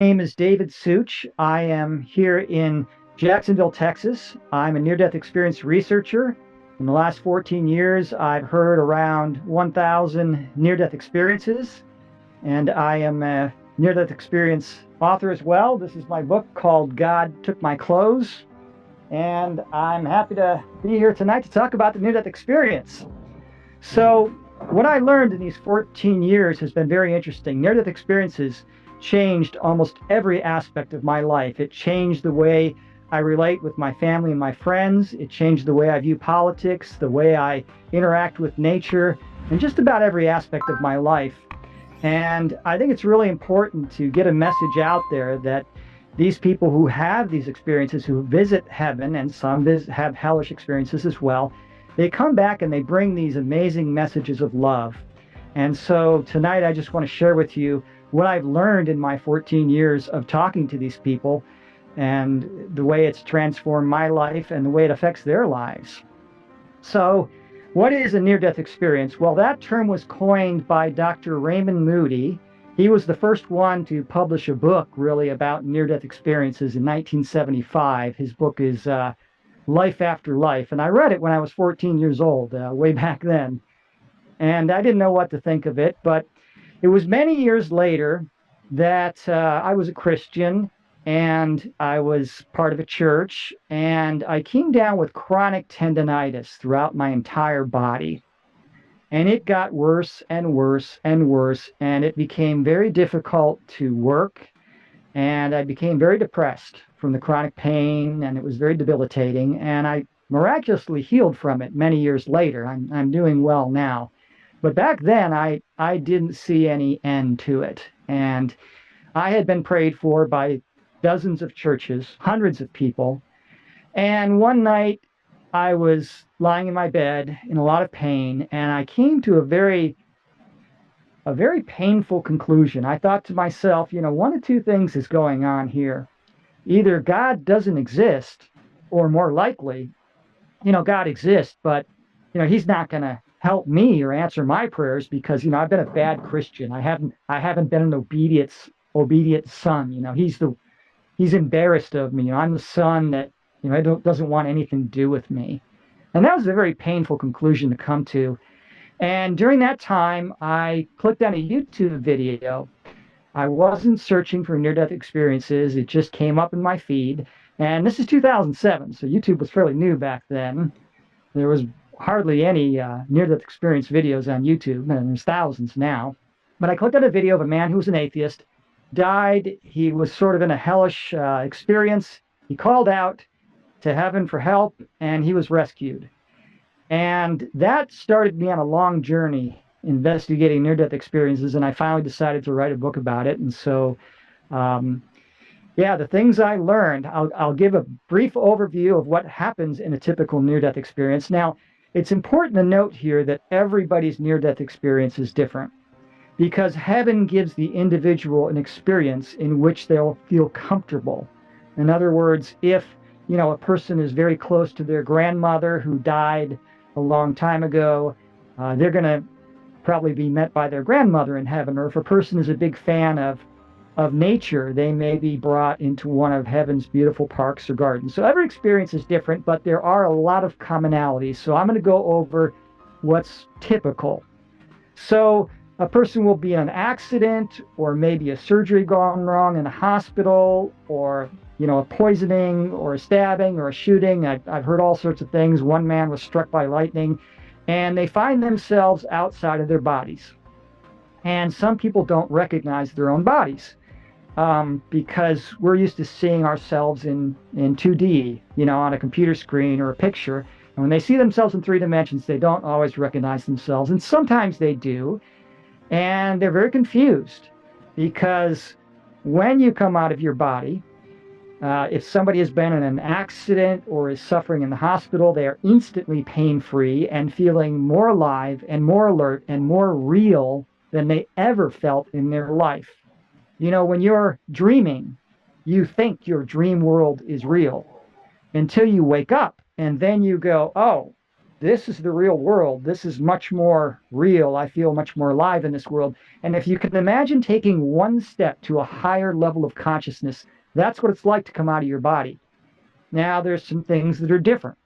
Name is David Such. I am here in Jacksonville, Texas. I'm a near-death experience researcher. In the last 14 years, I've heard around 1,000 near-death experiences, and I am a near-death experience author as well. This is my book called God Took My Clothes, and I'm happy to be here tonight to talk about the near-death experience. So, what I learned in these 14 years has been very interesting. Near-death experiences changed almost every aspect of my life. It changed the way I relate with my family and my friends. It changed the way I view politics, the way I interact with nature, and just about every aspect of my life. And I think it's really important to get a message out there that these people who have these experiences, who visit heaven, and some have hellish experiences as well, they come back and they bring these amazing messages of love. And so tonight I just want to share with you what I've learned in my 14 years of talking to these people and the way it's transformed my life and the way it affects their lives. So, what is a near-death experience? Well, that term was coined by Dr. Raymond Moody. He was the first one to publish a book really about near-death experiences in 1975. His book is Life After Life, and I read it when I was 14 years old, way back then. And I didn't know what to think of it, but it was many years later that I was a Christian and I was part of a church, and I came down with chronic tendonitis throughout my entire body. And it got worse and worse and worse, and it became very difficult to work, and I became very depressed from the chronic pain, and it was very debilitating, and I miraculously healed from it many years later. I'm doing well now. But back then, I didn't see any end to it. And I had been prayed for by dozens of churches, hundreds of people. And one night, I was lying in my bed in a lot of pain, and I came to a very painful conclusion. I thought to myself, one of two things is going on here. Either God doesn't exist, or more likely, God exists, but, he's not going to help me or answer my prayers because, I've been a bad Christian. I haven't been an obedient son. He's embarrassed of me. I'm the son that, doesn't want anything to do with me. And that was a very painful conclusion to come to. And during that time, I clicked on a YouTube video. I wasn't searching for near-death experiences. It just came up in my feed. And this is 2007, so YouTube was fairly new back then. There was hardly any near-death experience videos on YouTube, and there's thousands now. But I clicked on a video of a man who was an atheist, died. He was sort of in a hellish experience. He called out to heaven for help, and he was rescued. And that started me on a long journey investigating near-death experiences, and I finally decided to write a book about it. And so, the things I learned, I'll give a brief overview of what happens in a typical near-death experience. Now, it's important to note here that everybody's near-death experience is different because heaven gives the individual an experience in which they'll feel comfortable. In other words, if, a person is very close to their grandmother who died a long time ago, they're going to probably be met by their grandmother in heaven. Or if a person is a big fan of nature, they may be brought into one of heaven's beautiful parks or gardens. So every experience is different, but there are a lot of commonalities. So I'm going to go over what's typical. So a person will be in an accident, or maybe a surgery gone wrong in a hospital, or a poisoning or a stabbing or a shooting. I've heard all sorts of things. One man was struck by lightning, and they find themselves outside of their bodies. And some people don't recognize their own bodies because we're used to seeing ourselves in 2D, on a computer screen or a picture. And when they see themselves in 3 dimensions, they don't always recognize themselves. And sometimes they do. And they're very confused because when you come out of your body, if somebody has been in an accident or is suffering in the hospital, they are instantly pain-free and feeling more alive and more alert and more real than they ever felt in their life. When you're dreaming, you think your dream world is real until you wake up, and then you go, oh, this is the real world. This is much more real. I feel much more alive in this world. And if you can imagine taking one step to a higher level of consciousness, that's what it's like to come out of your body. Now, there's some things that are different.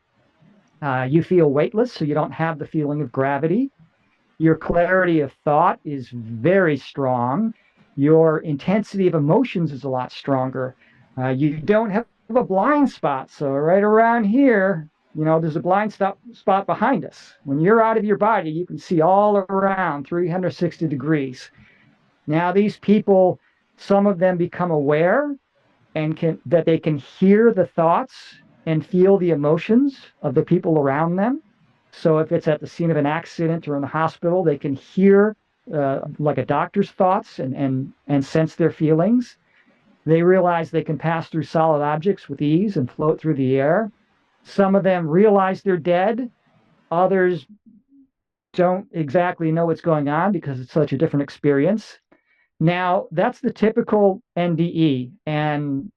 You feel weightless, so you don't have the feeling of gravity. Your clarity of thought is very strong. Your intensity of emotions is a lot stronger. You don't have a blind spot. So, right around here, there's a blind spot behind us. When you're out of your body, you can see all around 360 degrees. Now, these people, some of them become aware and that they can hear the thoughts and feel the emotions of the people around them. So if it's at the scene of an accident or in the hospital, they can hear like a doctor's thoughts and sense their feelings. They realize they can pass through solid objects with ease and float through the air. Some of them realize they're dead. Others don't exactly know what's going on because it's such a different experience. Now, that's the typical NDE. And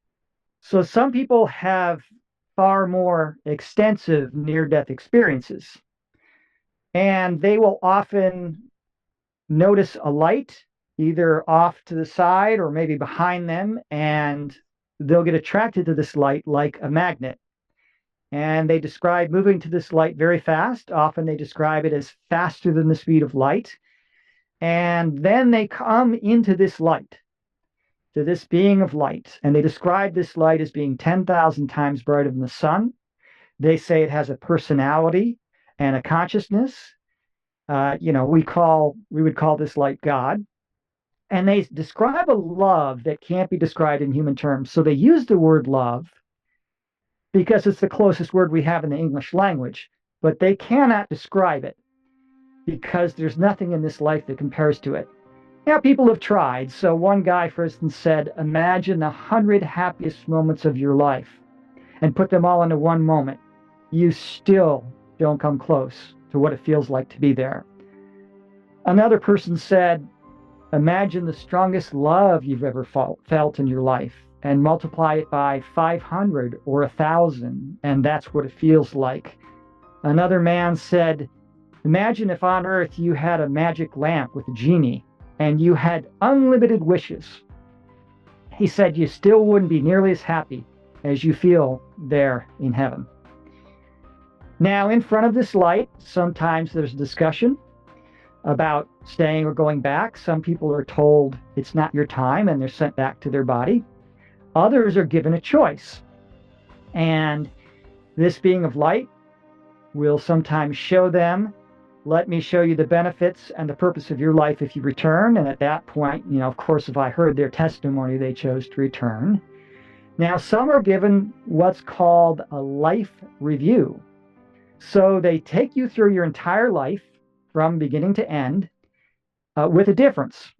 so some people have far more extensive near-death experiences, and they will often notice a light either off to the side or maybe behind them, and they'll get attracted to this light like a magnet. And they describe moving to this light very fast. Often they describe it as faster than the speed of light. And then they come into this light, to this being of light. And they describe this light as being 10,000 times brighter than the sun. They say it has a personality and a consciousness. We would call this light God. And they describe a love that can't be described in human terms. So they use the word love because it's the closest word we have in the English language, but they cannot describe it because there's nothing in this life that compares to it. Now, people have tried. So one guy, for instance, said, imagine the 100 happiest moments of your life and put them all into one moment. You still don't come close to what it feels like to be there. Another person said, imagine the strongest love you've ever felt in your life and multiply it by 500 or 1,000, and that's what it feels like. Another man said, imagine if on Earth you had a magic lamp with a genie and you had unlimited wishes. He said you still wouldn't be nearly as happy as you feel there in heaven. Now, in front of this light, sometimes there's discussion about staying or going back. Some people are told it's not your time and they're sent back to their body. Others are given a choice. And this being of light will sometimes show them, let me show you the benefits and the purpose of your life if you return. And at that point, of course, if I heard their testimony, they chose to return. Now, some are given what's called a life review. So they take you through your entire life from beginning to end with a difference.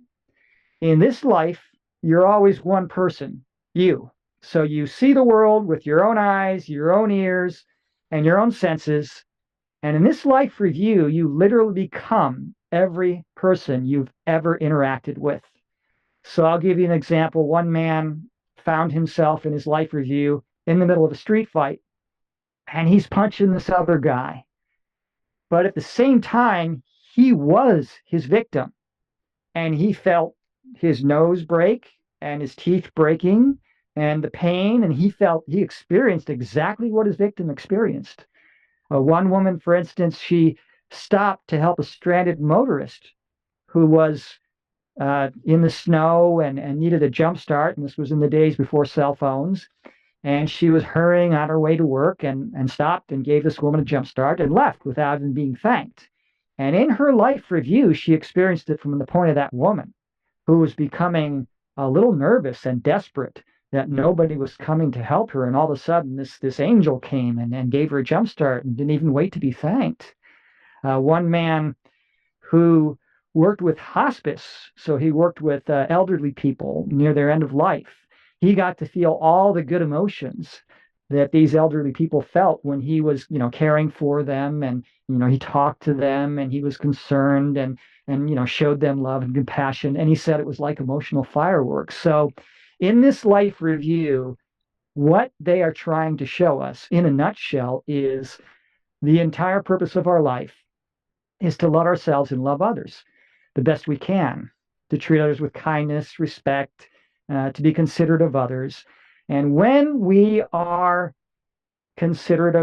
In this life, you're always one person, you. So you see the world with your own eyes, your own ears, and your own senses. And in this life review, you literally become every person you've ever interacted with. So I'll give you an example. One man found himself in his life review in the middle of a street fight, and he's punching this other guy. But at the same time, he was his victim, and he felt his nose break and his teeth breaking and the pain, and he experienced exactly what his victim experienced. One woman, for instance, she stopped to help a stranded motorist who was in the snow and needed a jump start, and this was in the days before cell phones. And she was hurrying on her way to work and stopped and gave this woman a jump start and left without even being thanked. And in her life review, she experienced it from the point of that woman who was becoming a little nervous and desperate that nobody was coming to help her. And all of a sudden, this angel came and gave her a jump start and didn't even wait to be thanked. One man who worked with hospice, so he worked with elderly people near their end of life. He got to feel all the good emotions that these elderly people felt when he was, caring for them, and he talked to them and he was concerned and showed them love and compassion. And he said it was like emotional fireworks. So, in this life review, what they are trying to show us, in a nutshell, is The entire purpose of our life is to love ourselves and love others the best we can, to treat others with kindness, respect, to be considerate of others. And when we are considerate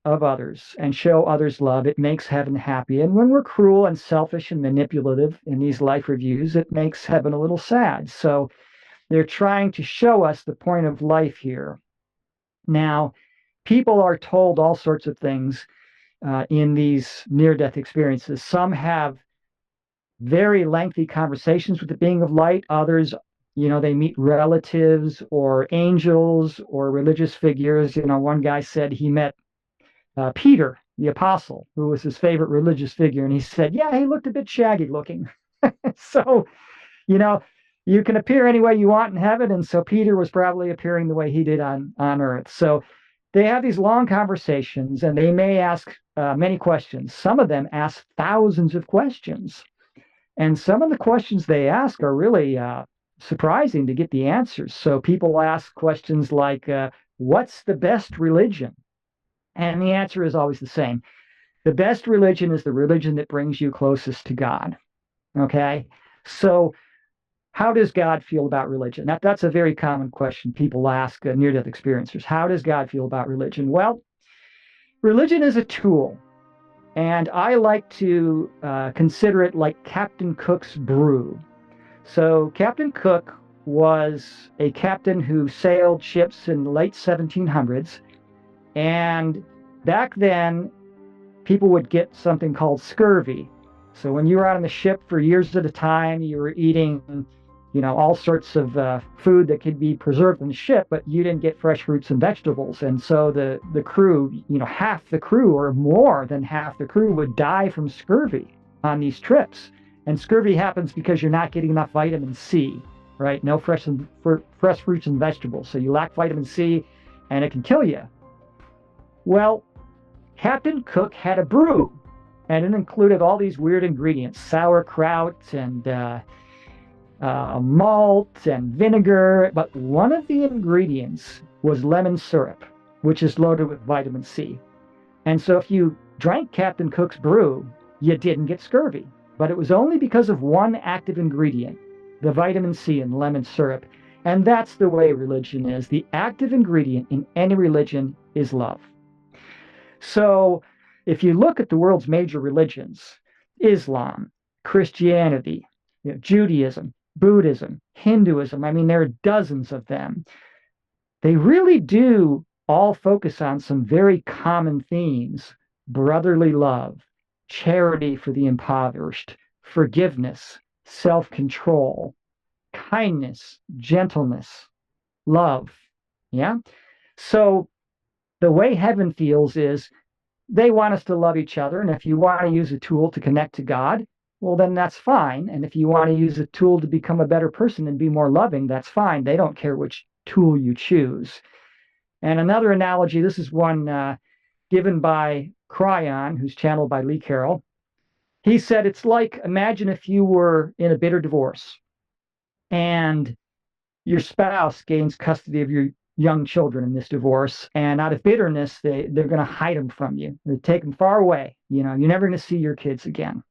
of others and show others love, it makes heaven happy. And when we're cruel and selfish and manipulative in these life reviews, it makes heaven a little sad. So they're trying to show us the point of life here. Now, people are told all sorts of things in these near death experiences. Some have very lengthy conversations with the being of light. Others, they meet relatives or angels or religious figures. One guy said he met Peter, the apostle, who was his favorite religious figure. And he said, yeah, he looked a bit shaggy looking. So, you know, you can appear any way you want in heaven. And so Peter was probably appearing the way he did on earth. So they have these long conversations and they may ask many questions. Some of them ask thousands of questions. And some of the questions they ask are really surprising to get the answers. So people ask questions like, what's the best religion? And the answer is always the same. The best religion is the religion that brings you closest to God. Okay? So how does God feel about religion? That's a very common question people ask near-death experiencers. How does God feel about religion? Well, religion is a tool. And I like to consider it like Captain Cook's brew. So Captain Cook was a captain who sailed ships in the late 1700s. And back then, people would get something called scurvy. So when you were out on the ship for years at a time, you were eating, all sorts of food that could be preserved in the ship, but you didn't get fresh fruits and vegetables. And so the crew, half the crew or more than half the crew would die from scurvy on these trips. And scurvy happens because you're not getting enough vitamin C, right? No fresh fruits and vegetables. So you lack vitamin C and it can kill you. Well, Captain Cook had a brew, and it included all these weird ingredients, sauerkraut and malt and vinegar. But one of the ingredients was lemon syrup, which is loaded with vitamin C. And so if you drank Captain Cook's brew, you didn't get scurvy. But it was only because of one active ingredient, the vitamin C in lemon syrup. And that's the way religion is. The active ingredient in any religion is love. So if you look at the world's major religions, Islam, Christianity, Judaism, Buddhism, Hinduism, there are dozens of them. They really do all focus on some very common themes: brotherly love, charity for the impoverished, forgiveness, self-control, kindness, gentleness, love. Yeah? So the way heaven feels is they want us to love each other. And if you want to use a tool to connect to God, well, then that's fine. And if you want to use a tool to become a better person and be more loving, that's fine. They don't care which tool you choose. And another analogy, this is one given by Cryon, who's channeled by Lee Carroll. He said, it's like, imagine if you were in a bitter divorce and your spouse gains custody of your young children in this divorce, and out of bitterness, they're going to hide them from you. They take them far away. You're never going to see your kids again.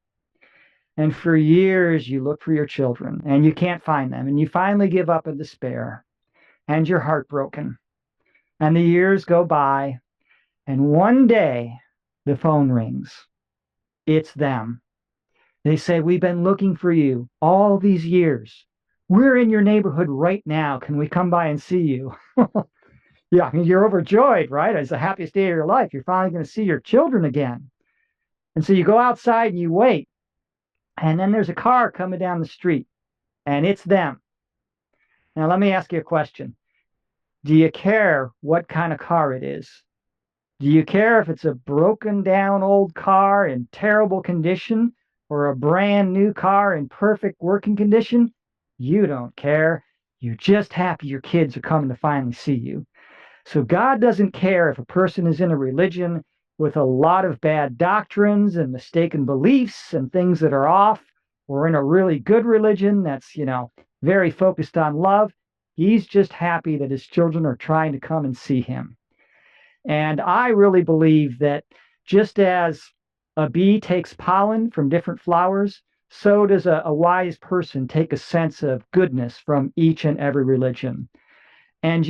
And for years, you look for your children, and you can't find them, and you finally give up in despair, and you're heartbroken. And the years go by, and one day, the phone rings. It's them. They say, we've been looking for you all these years. We're in your neighborhood right now. Can we come by and see you? Yeah, you're overjoyed, right? It's the happiest day of your life. You're finally going to see your children again. And so you go outside and you wait. And then there's a car coming down the street, and it's them. Now, let me ask you a question. Do you care what kind of car it is? Do you care if it's a broken down old car in terrible condition or a brand new car in perfect working condition? You don't care. You're just happy your kids are coming to finally see you. So God doesn't care if a person is in a religion with a lot of bad doctrines and mistaken beliefs and things that are off, or in a really good religion that's, very focused on love. He's just happy that his children are trying to come and see him. And I really believe that Just as a bee takes pollen from different flowers, so does a wise person take a sense of goodness from each and every religion. And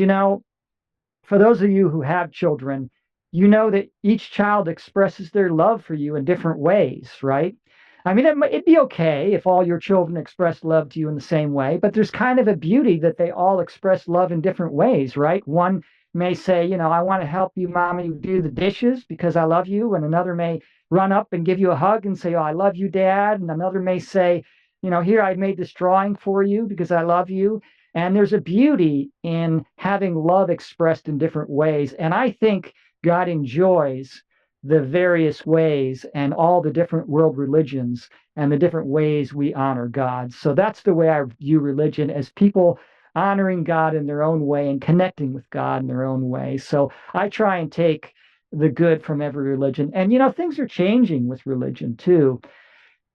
for those of you who have children, you know that each child expresses their love for you in different ways, right? I mean, it'd be okay if all your children express love to you in the same way, but there's kind of a beauty that they all express love in different ways, right? One may say, I want to help you, mommy, do the dishes because I love you. And another may run up and give you a hug and say, oh, I love you, Dad. And another may say, here, I made this drawing for you because I love you. And there's a beauty in having love expressed in different ways. And I think God enjoys the various ways and all the different world religions and the different ways we honor God. So that's the way I view religion, as people honoring God in their own way and connecting with God in their own way. So I try and take the good from every religion. And, things are changing with religion too.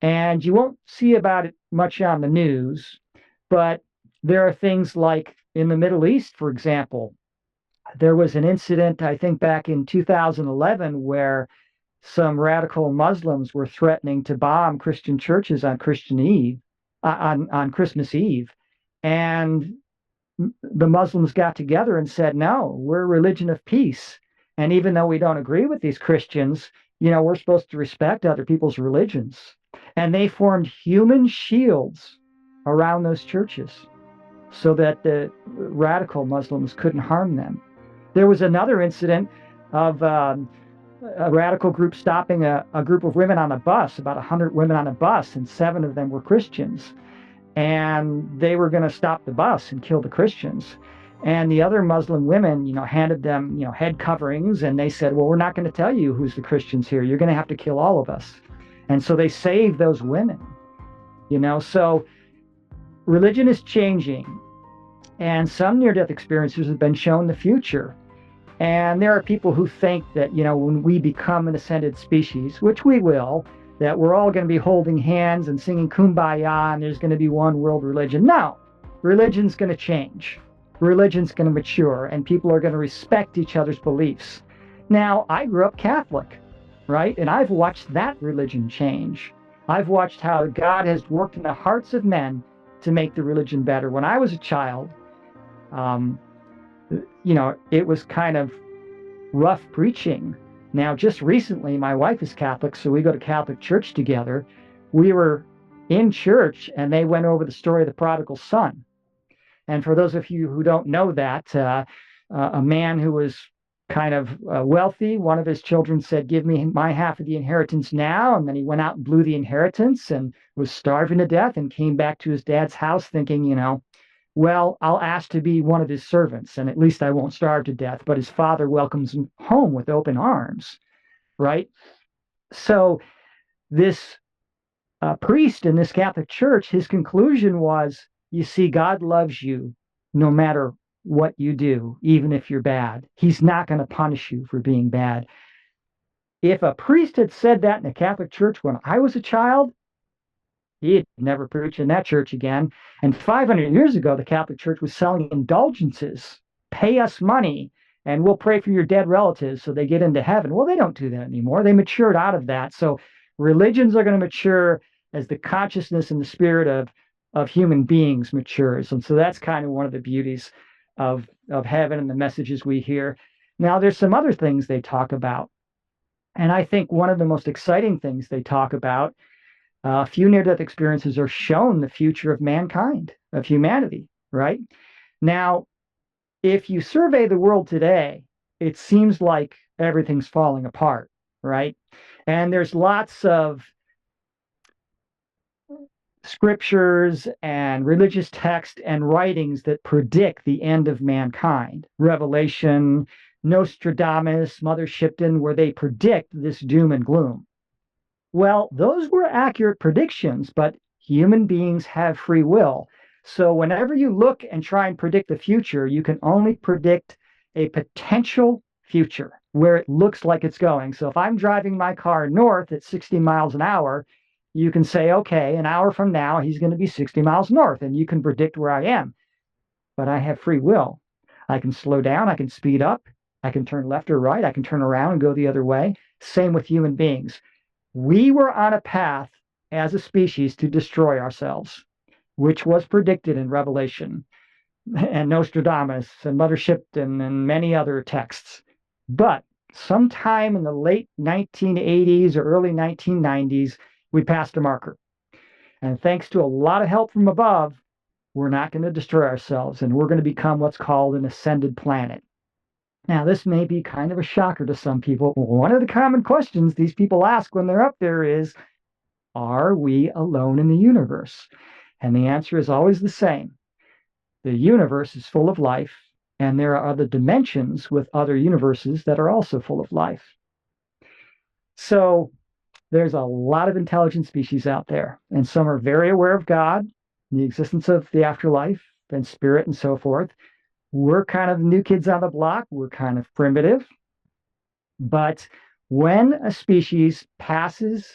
And you won't see about it much on the news, but there are things like in the Middle East, for example. There was an incident, I think, back in 2011 where some radical Muslims were threatening to bomb Christian churches on on Christmas Eve. And the Muslims got together and said, no, we're a religion of peace. And even though we don't agree with these Christians, we're supposed to respect other people's religions. And they formed human shields around those churches so that the radical Muslims couldn't harm them. There was another incident of a radical group stopping a group of women on a bus, about 100 women on a bus, and 7 of them were Christians. And they were going to stop the bus and kill the Christians. And the other Muslim women, handed them, head coverings, and they said, well, we're not going to tell you who's the Christians here. You're going to have to kill all of us. And so they saved those women, so religion is changing. And some near-death experiences have been shown the future. And there are people who think that, when we become an ascended species, which we will, that we're all going to be holding hands and singing Kumbaya and there's going to be one world religion. No, religion's going to change. Religion's going to mature and people are going to respect each other's beliefs. Now, I grew up Catholic, right? And I've watched that religion change. I've watched how God has worked in the hearts of men to make the religion better. When I was a child, it was kind of rough preaching. Now, just recently, my wife is Catholic, so we go to Catholic church together. We were in church, and they went over the story of the prodigal son. And for those of you who don't know that, a man who was kind of wealthy, one of his children said, give me my half of the inheritance now. And then he went out and blew the inheritance and was starving to death and came back to his dad's house thinking, well, I'll ask to be one of his servants, and at least I won't starve to death. But his father welcomes him home with open arms, right? So this priest in this Catholic church, his conclusion was, you see, God loves you no matter what you do, even if you're bad. He's not going to punish you for being bad. If a priest had said that in a Catholic church when I was a child, he'd never preach in that church again. And 500 years ago, the Catholic Church was selling indulgences. Pay us money, and we'll pray for your dead relatives so they get into heaven. Well, they don't do that anymore. They matured out of that. So religions are going to mature as the consciousness and the spirit of human beings matures. And so that's kind of one of the beauties of heaven and the messages we hear. Now, there's some other things they talk about. And I think one of the most exciting things they talk about, a few near-death experiences are shown the future of mankind, of humanity, right? Now, if you survey the world today, it seems like everything's falling apart, right? And there's lots of scriptures and religious text and writings that predict the end of mankind. Revelation, Nostradamus, Mother Shipton, where they predict this doom and gloom. Well, those were accurate predictions, but human beings have free will. So whenever you look and try and predict the future, you can only predict a potential future where it looks like it's going. So if I'm driving my car north at 60 miles an hour, you can say, okay, an hour from now, he's going to be 60 miles north, and you can predict where I am. But I have free will. I can slow down, I can speed up, I can turn left or right. I can turn around and go the other way. Same with human beings. We were on a path as a species to destroy ourselves, which was predicted in Revelation and Nostradamus and Mother Shipton and many other texts. But sometime in the late 1980s or early 1990s, we passed a marker. And thanks to a lot of help from above, we're not going to destroy ourselves, and we're going to become what's called an ascended planet. Now, this may be kind of a shocker to some people. One of the common questions these people ask when they're up there is, are we alone in the universe? And the answer is always the same. The universe is full of life, and there are other dimensions with other universes that are also full of life. So there's a lot of intelligent species out there, and some are very aware of God, the existence of the afterlife, and spirit, and so forth. We're kind of new kids on the block. We're kind of primitive. But when a species passes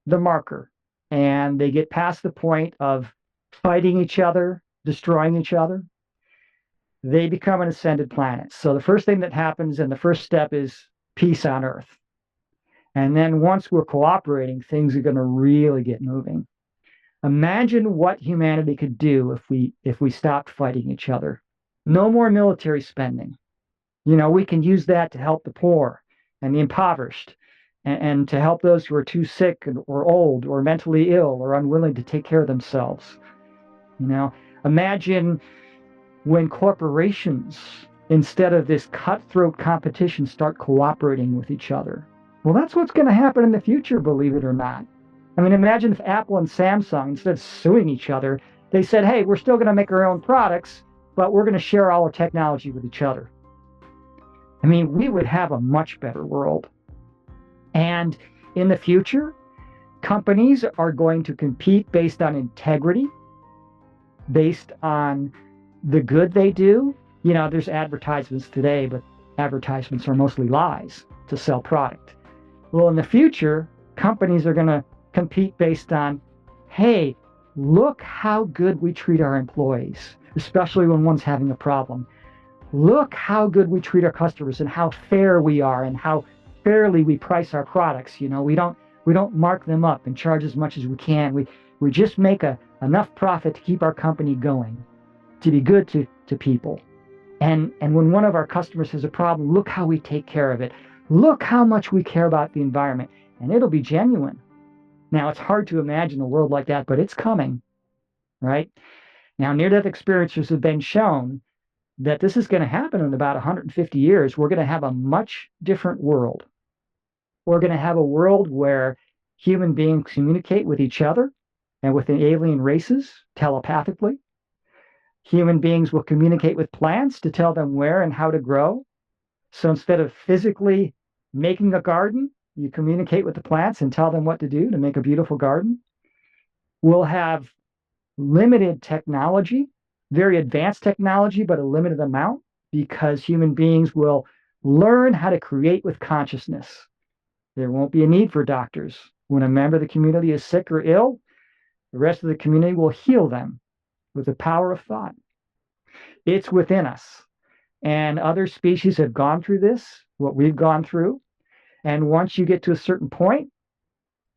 the marker and they get past the point of fighting each other, destroying each other, they become an ascended planet. So the first thing that happens and the first step is peace on Earth. And then once we're cooperating, things are going to really get moving. Imagine what humanity could do if we stopped fighting each other. No more military spending. We can use that to help the poor and the impoverished and to help those who are too sick or old or mentally ill or unwilling to take care of themselves. Imagine when corporations, instead of this cutthroat competition, start cooperating with each other. Well, that's what's going to happen in the future, believe it or not. I mean, imagine if Apple and Samsung, instead of suing each other, they said, hey, we're still going to make our own products, but we're going to share all our technology with each other. I mean, we would have a much better world. And in the future, companies are going to compete based on integrity, based on the good they do. There's advertisements today, but advertisements are mostly lies to sell product. Well, in the future, companies are going to compete based on, hey, look how good we treat our employees, especially when one's having a problem. Look how good we treat our customers and how fair we are and how fairly we price our products. We don't mark them up and charge as much as we can. We just make enough profit to keep our company going, to be good to people. And when one of our customers has a problem, look how we take care of it. Look how much we care about the environment, and it'll be genuine. Now, it's hard to imagine a world like that, but it's coming, right? Now, near-death experiencers have been shown that this is going to happen in about 150 years. We're going to have a much different world. We're going to have a world where human beings communicate with each other and with the alien races telepathically. Human beings will communicate with plants to tell them where and how to grow. So instead of physically making a garden, you communicate with the plants and tell them what to do to make a beautiful garden. We'll have limited technology, very advanced technology, but a limited amount, because human beings will learn how to create with consciousness. There won't be a need for doctors. When a member of the community is sick or ill, the rest of the community will heal them with the power of thought. It's within us. And other species have gone through this, what we've gone through. And once you get to a certain point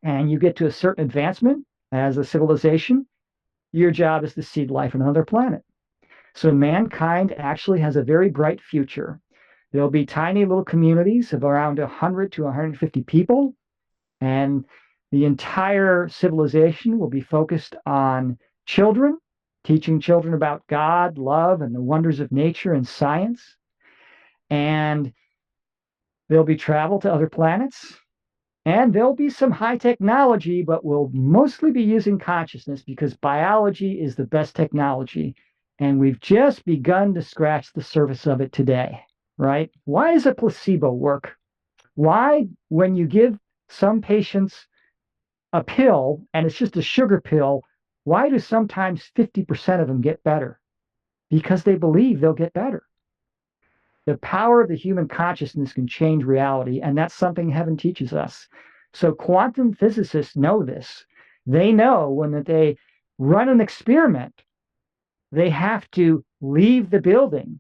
and you get to a certain advancement as a civilization, your job is to seed life on another planet. So mankind actually has a very bright future. There'll be tiny little communities of around 100 to 150 people, and the entire civilization will be focused on children, teaching children about God, love, and the wonders of nature and science. And there'll be travel to other planets, and there'll be some high technology, but we'll mostly be using consciousness because biology is the best technology. And we've just begun to scratch the surface of it today, right? Why does a placebo work? Why, when you give some patients a pill and it's just a sugar pill, why do sometimes 50% of them get better? Because they believe they'll get better. The power of the human consciousness can change reality, and that's something heaven teaches us. So quantum physicists know this. They know when they run an experiment, they have to leave the building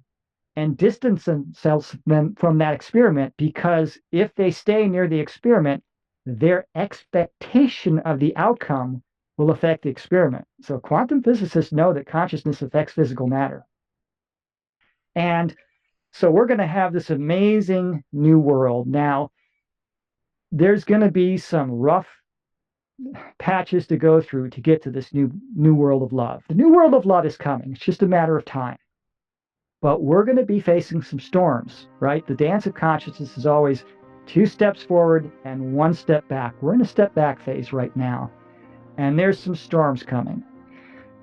and distance themselves from that experiment, because if they stay near the experiment, their expectation of the outcome will affect the experiment. So quantum physicists know that consciousness affects physical matter. And so we're going to have this amazing new world. Now, there's going to be some rough patches to go through to get to this new world of love. The new world of love is coming. It's just a matter of time. But we're going to be facing some storms, right? The dance of consciousness is always 2 steps forward and 1 step back. We're in a step back phase right now. And there's some storms coming.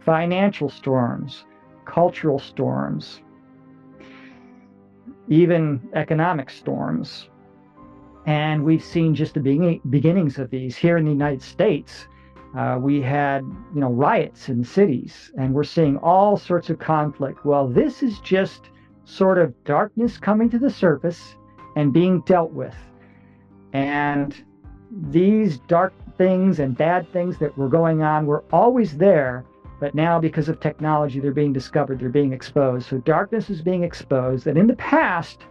Financial storms, cultural storms, even economic storms. And we've seen just the beginnings of these here in the United States. We had, riots in cities, and we're seeing all sorts of conflict. Well, this is just sort of darkness coming to the surface and being dealt with. And these dark things and bad things that were going on were always there, but now because of technology, they're being discovered, they're being exposed. So darkness is being exposed. And in the past,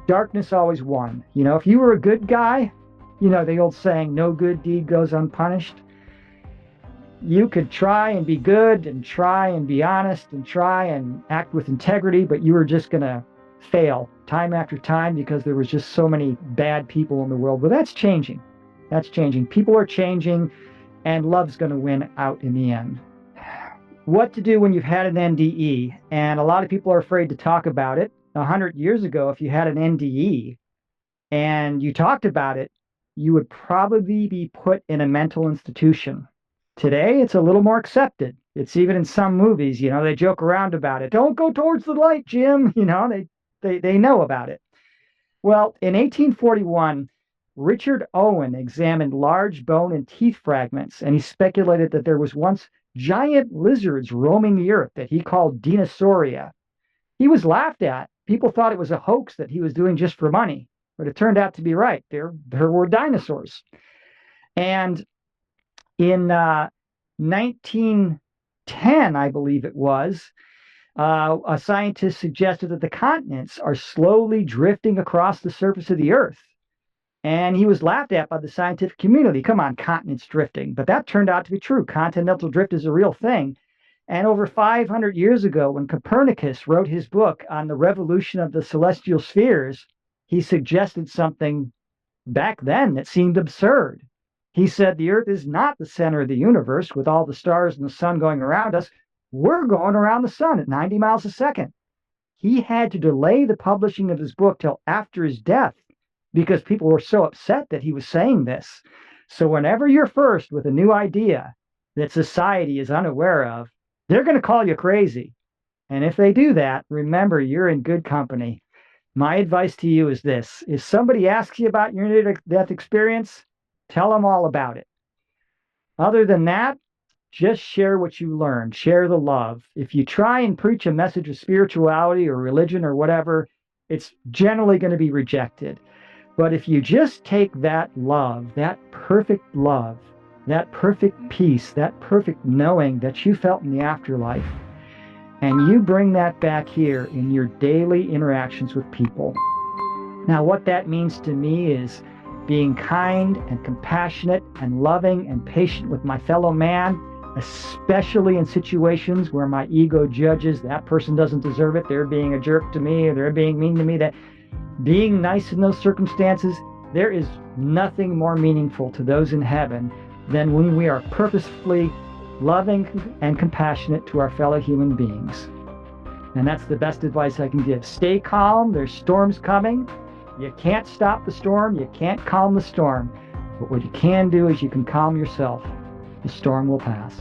darkness always won. If you were a good guy, the old saying, no good deed goes unpunished. You could try and be good and try and be honest and try and act with integrity, but you were just going to fail time after time because there was just so many bad people in the world. But that's changing. That's changing. People are changing, and love's going to win out in the end. What to do when you've had an NDE, and a lot of people are afraid to talk about it. 100 years ago, if you had an NDE and you talked about it, you would probably be put in a mental institution. Today, it's a little more accepted. It's even in some movies, they joke around about it. Don't go towards the light, Jim. They know about it. Well, in 1841, Richard Owen examined large bone and teeth fragments, and he speculated that there was once giant lizards roaming the earth that he called Dinosauria. He was laughed at. People thought it was a hoax that he was doing just for money, but it turned out to be right. There were dinosaurs. And in 1910, I believe it was, a scientist suggested that the continents are slowly drifting across the surface of the earth. And he was laughed at by the scientific community. Come on, continents drifting. But that turned out to be true. Continental drift is a real thing. And over 500 years ago, when Copernicus wrote his book on the revolution of the celestial spheres, he suggested something back then that seemed absurd. He said the Earth is not the center of the universe with all the stars and the sun going around us. We're going around the sun at 90 miles a second. He had to delay the publishing of his book till after his death because people were so upset that he was saying this. So whenever you're first with a new idea that society is unaware of, they're going to call you crazy. And if they do that, remember, you're in good company. My advice to you is this. If somebody asks you about your near-death experience, tell them all about it. Other than that, just share what you learned. Share the love. If you try and preach a message of spirituality or religion or whatever, it's generally going to be rejected. But if you just take that love, that perfect peace, that perfect knowing that you felt in the afterlife, and you bring that back here in your daily interactions with people. Now, what that means to me is being kind and compassionate and loving and patient with my fellow man, especially in situations where my ego judges that person doesn't deserve it, they're being a jerk to me, or they're being mean to me. That being nice in those circumstances, there is nothing more meaningful to those in heaven than when we are purposefully loving and compassionate to our fellow human beings. And that's the best advice I can give. Stay calm. There's storms coming. You can't stop the storm. You can't calm the storm. But what you can do is you can calm yourself. The storm will pass.